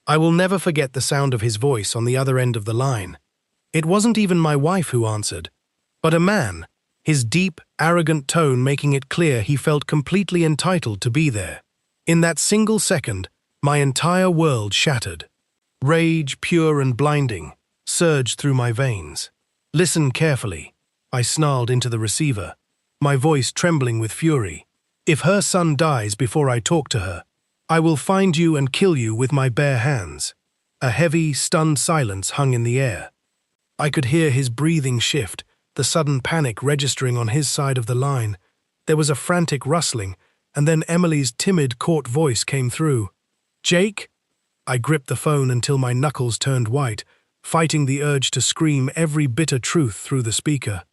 I will never forget the sound of his voice on the other end of the line. It wasn't even my wife who answered, but a man, his deep, arrogant tone making it clear he felt completely entitled to be there. In that single second, my entire world shattered. Rage, pure and blinding, surged through my veins. "Listen carefully," I snarled into the receiver, my voice trembling with fury. "If her son dies before I talk to her, I will find you and kill you with my bare hands." A heavy, stunned silence hung in the air. I could hear his breathing shift, the sudden panic registering on his side of the line. There was a frantic rustling, and then Emily's timid, caught voice came through. "Jake?" I gripped the phone until my knuckles turned white, fighting the urge to scream every bitter truth through the speaker.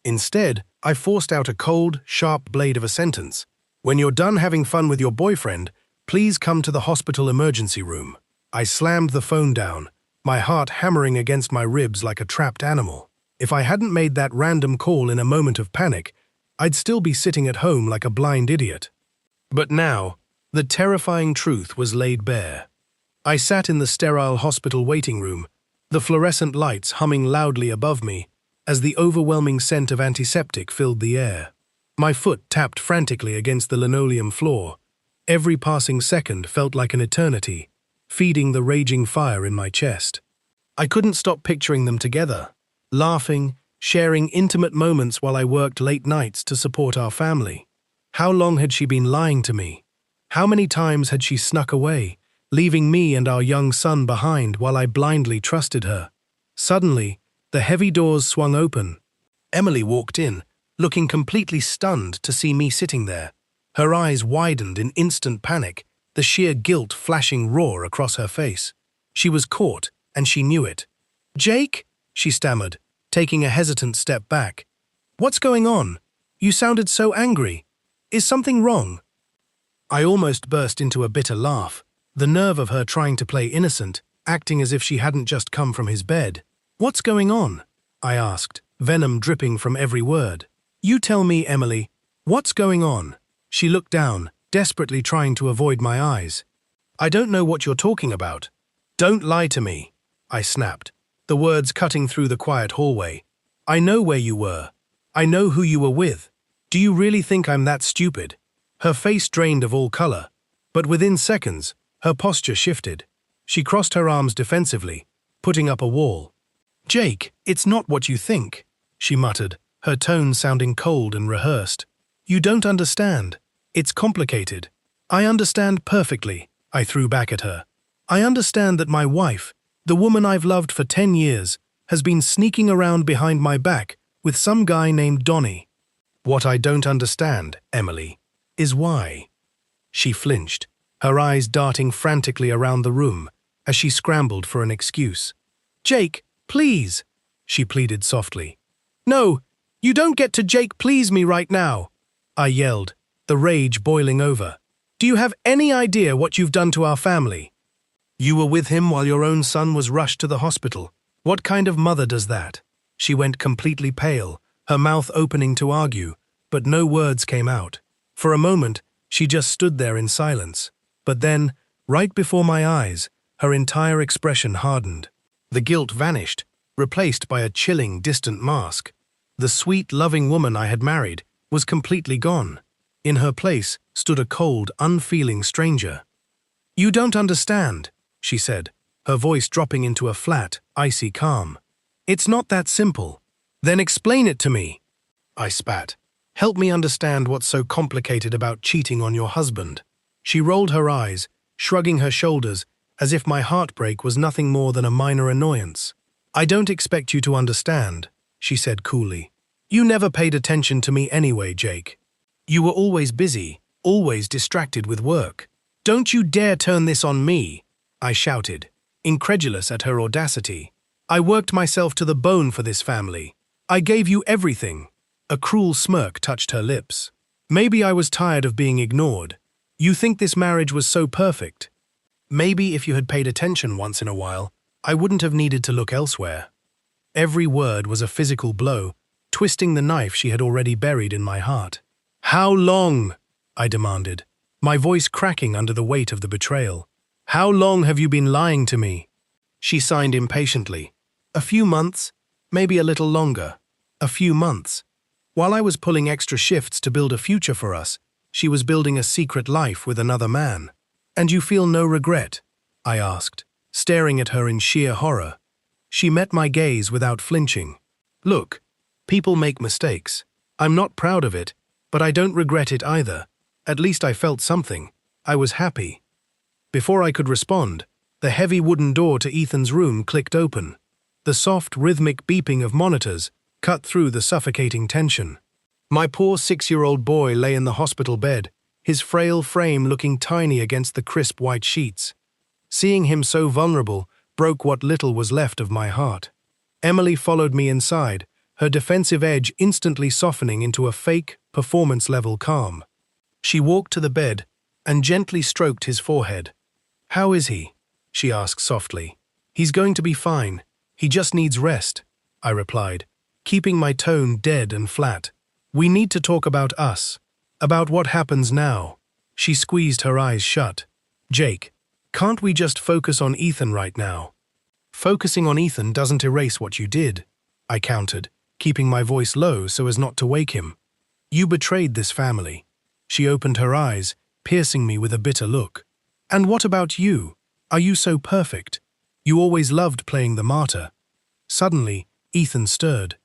Instead, I forced out a cold, sharp blade of a sentence. "When you're done having fun with your boyfriend, please come to the hospital emergency room." I slammed the phone down, my heart hammering against my ribs like a trapped animal. If I hadn't made that random call in a moment of panic, I'd still be sitting at home like a blind idiot. But now, the terrifying truth was laid bare. I sat in the sterile hospital waiting room, the fluorescent lights humming loudly above me as the overwhelming scent of antiseptic filled the air. My foot tapped frantically against the linoleum floor. Every passing second felt like an eternity, feeding the raging fire in my chest. I couldn't stop picturing them together, laughing, sharing intimate moments while I worked late nights to support our family. How long had she been lying to me? How many times had she snuck away, leaving me and our young son behind while I blindly trusted her? Suddenly, the heavy doors swung open. Emily walked in, looking completely stunned to see me sitting there. Her eyes widened in instant panic, the sheer guilt flashing raw across her face. She was caught, and she knew it. "Jake?" she stammered, taking a hesitant step back. "What's going on? You sounded so angry. Is something wrong?" I almost burst into a bitter laugh, the nerve of her trying to play innocent, acting as if she hadn't just come from his bed. "What's going on?" I asked, venom dripping from every word. "You tell me, Emily. What's going on?" She looked down, desperately trying to avoid my eyes. "I don't know what you're talking about." "Don't lie to me," I snapped, the words cutting through the quiet hallway. "I know where you were. I know who you were with. Do you really think I'm that stupid?" Her face drained of all color, but within seconds, her posture shifted. She crossed her arms defensively, putting up a wall. "Jake, it's not what you think," she muttered, her tone sounding cold and rehearsed. "You don't understand. It's complicated." "I understand perfectly," I threw back at her. "I understand that my wife, the woman I've loved for 10 years, has been sneaking around behind my back with some guy named Donnie. What I don't understand, Emily, is why." She flinched, her eyes darting frantically around the room as she scrambled for an excuse. "Jake, please," she pleaded softly. "No, you don't get to Jake please me right now," I yelled, the rage boiling over. "Do you have any idea what you've done to our family? You were with him while your own son was rushed to the hospital. What kind of mother does that?" She went completely pale, her mouth opening to argue, but no words came out. For a moment, she just stood there in silence. But then, right before my eyes, her entire expression hardened. The guilt vanished, replaced by a chilling, distant mask. The sweet, loving woman I had married was completely gone. In her place stood a cold, unfeeling stranger. "You don't understand," she said, her voice dropping into a flat, icy calm. "It's not that simple." "Then explain it to me," I spat. "Help me understand what's so complicated about cheating on your husband." She rolled her eyes, shrugging her shoulders, as if my heartbreak was nothing more than a minor annoyance. "I don't expect you to understand," she said coolly. "You never paid attention to me anyway, Jake. You were always busy, always distracted with work. Don't you dare turn this on me," I shouted, incredulous at her audacity. "I worked myself to the bone for this family. I gave you everything." A cruel smirk touched her lips. "Maybe I was tired of being ignored. You think this marriage was so perfect. Maybe if you had paid attention once in a while, I wouldn't have needed to look elsewhere." Every word was a physical blow, twisting the knife she had already buried in my heart. "How long?" I demanded, my voice cracking under the weight of the betrayal. How long have you been lying to me? She signed impatiently. A few months, maybe a little longer. A few months. While I was pulling extra shifts to build a future for us, she was building a secret life with another man. And you feel no regret? I asked, staring at her in sheer horror. She met my gaze without flinching. Look, people make mistakes. I'm not proud of it, but I don't regret it either. At least I felt something. I was happy. Before I could respond, the heavy wooden door to Ethan's room clicked open. The soft, rhythmic beeping of monitors cut through the suffocating tension. My poor 6-year-old boy lay in the hospital bed, his frail frame looking tiny against the crisp white sheets. Seeing him so vulnerable broke what little was left of my heart. Emily followed me inside, her defensive edge instantly softening into a fake, performance-level calm. She walked to the bed and gently stroked his forehead. "How is he?" she asked softly. "He's going to be fine. He just needs rest," I replied, keeping my tone dead and flat. "We need to talk about us, about what happens now." She squeezed her eyes shut. "Jake, can't we just focus on Ethan right now?" "Focusing on Ethan doesn't erase what you did," I countered, keeping my voice low so as not to wake him. "You betrayed this family." She opened her eyes, piercing me with a bitter look. "And what about you? Are you so perfect? You always loved playing the martyr." Suddenly, Ethan stirred.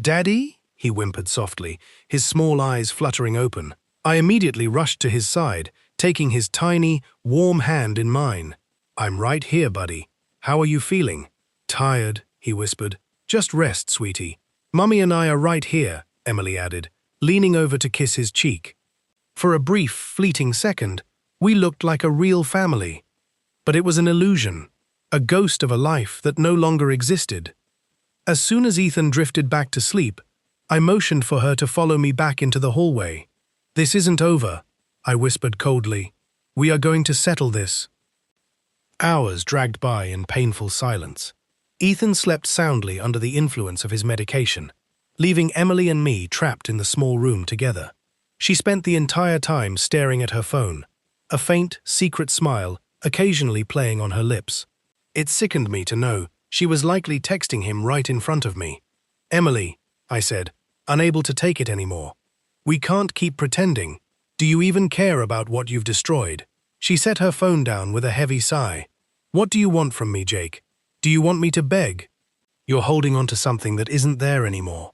"Daddy?" he whimpered softly, his small eyes fluttering open. I immediately rushed to his side, taking his tiny, warm hand in mine. "I'm right here, buddy. How are you feeling?" "Tired," he whispered. "Just rest, sweetie." "Mummy and I are right here," Emily added, leaning over to kiss his cheek. For a brief, fleeting second, we looked like a real family. But it was an illusion, a ghost of a life that no longer existed. As soon as Ethan drifted back to sleep, I motioned for her to follow me back into the hallway. "This isn't over," I whispered coldly. "We are going to settle this." Hours dragged by in painful silence. Ethan slept soundly under the influence of his medication, leaving Emily and me trapped in the small room together. She spent the entire time staring at her phone, a faint, secret smile occasionally playing on her lips. It sickened me to know she was likely texting him right in front of me. "Emily," I said, unable to take it anymore. "We can't keep pretending. Do you even care about what you've destroyed?" She set her phone down with a heavy sigh. "What do you want from me, Jake? Do you want me to beg? You're holding on to something that isn't there anymore.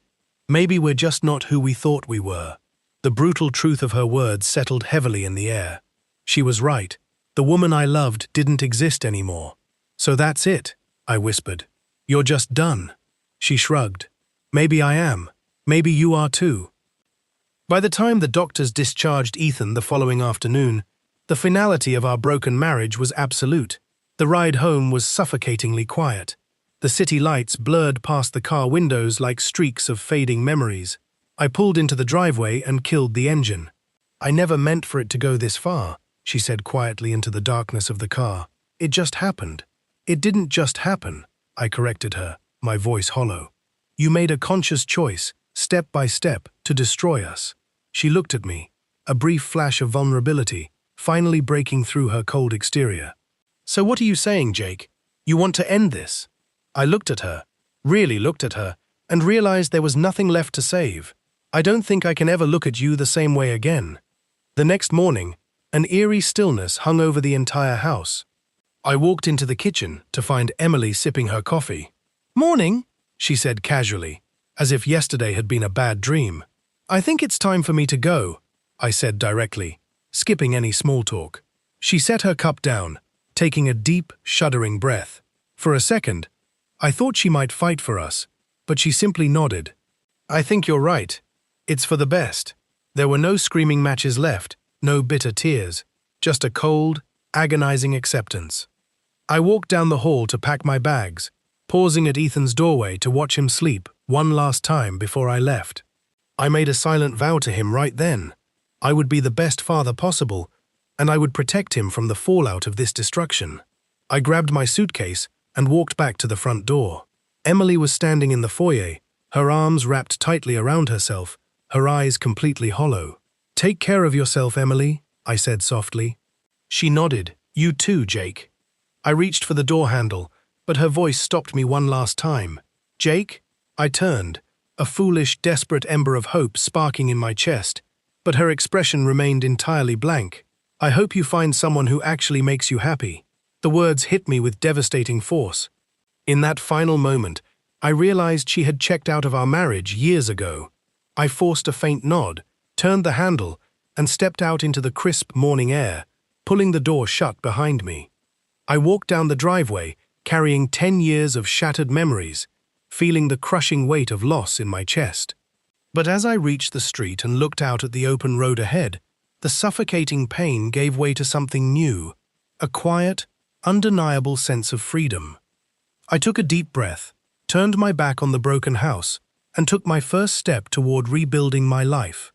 Maybe we're just not who we thought we were." The brutal truth of her words settled heavily in the air. She was right. The woman I loved didn't exist anymore. "So that's it," I whispered. "You're just done." She shrugged. "Maybe I am. Maybe you are too." By the time the doctors discharged Ethan the following afternoon, the finality of our broken marriage was absolute. The ride home was suffocatingly quiet. The city lights blurred past the car windows like streaks of fading memories. I pulled into the driveway and killed the engine. "I never meant for it to go this far," she said quietly into the darkness of the car. "It just happened." "It didn't just happen," I corrected her, my voice hollow. "You made a conscious choice, step by step, to destroy us." She looked at me, a brief flash of vulnerability, finally breaking through her cold exterior. "So what are you saying, Jake? You want to end this?" I looked at her, really looked at her, and realized there was nothing left to save. "I don't think I can ever look at you the same way again." The next morning, an eerie stillness hung over the entire house. I walked into the kitchen to find Emily sipping her coffee. "Morning," she said casually, as if yesterday had been a bad dream. "I think it's time for me to go," I said directly, skipping any small talk. She set her cup down, taking a deep, shuddering breath. For a second, I thought she might fight for us, but she simply nodded. "I think you're right. It's for the best." There were no screaming matches left, no bitter tears, just a cold, agonizing acceptance. I walked down the hall to pack my bags, pausing at Ethan's doorway to watch him sleep one last time before I left. I made a silent vow to him right then. I would be the best father possible, and I would protect him from the fallout of this destruction. I grabbed my suitcase and walked back to the front door. Emily was standing in the foyer, her arms wrapped tightly around herself, her eyes completely hollow. "Take care of yourself, Emily," I said softly. She nodded. "You too, Jake." I reached for the door handle, but her voice stopped me one last time. "Jake?" I turned, a foolish, desperate ember of hope sparking in my chest, but her expression remained entirely blank. "I hope you find someone who actually makes you happy." The words hit me with devastating force. In that final moment, I realized she had checked out of our marriage years ago. I forced a faint nod, turned the handle, and stepped out into the crisp morning air, pulling the door shut behind me. I walked down the driveway, carrying 10 years of shattered memories, feeling the crushing weight of loss in my chest. But as I reached the street and looked out at the open road ahead, the suffocating pain gave way to something new, a quiet, undeniable sense of freedom. I took a deep breath, turned my back on the broken house, and took my first step toward rebuilding my life.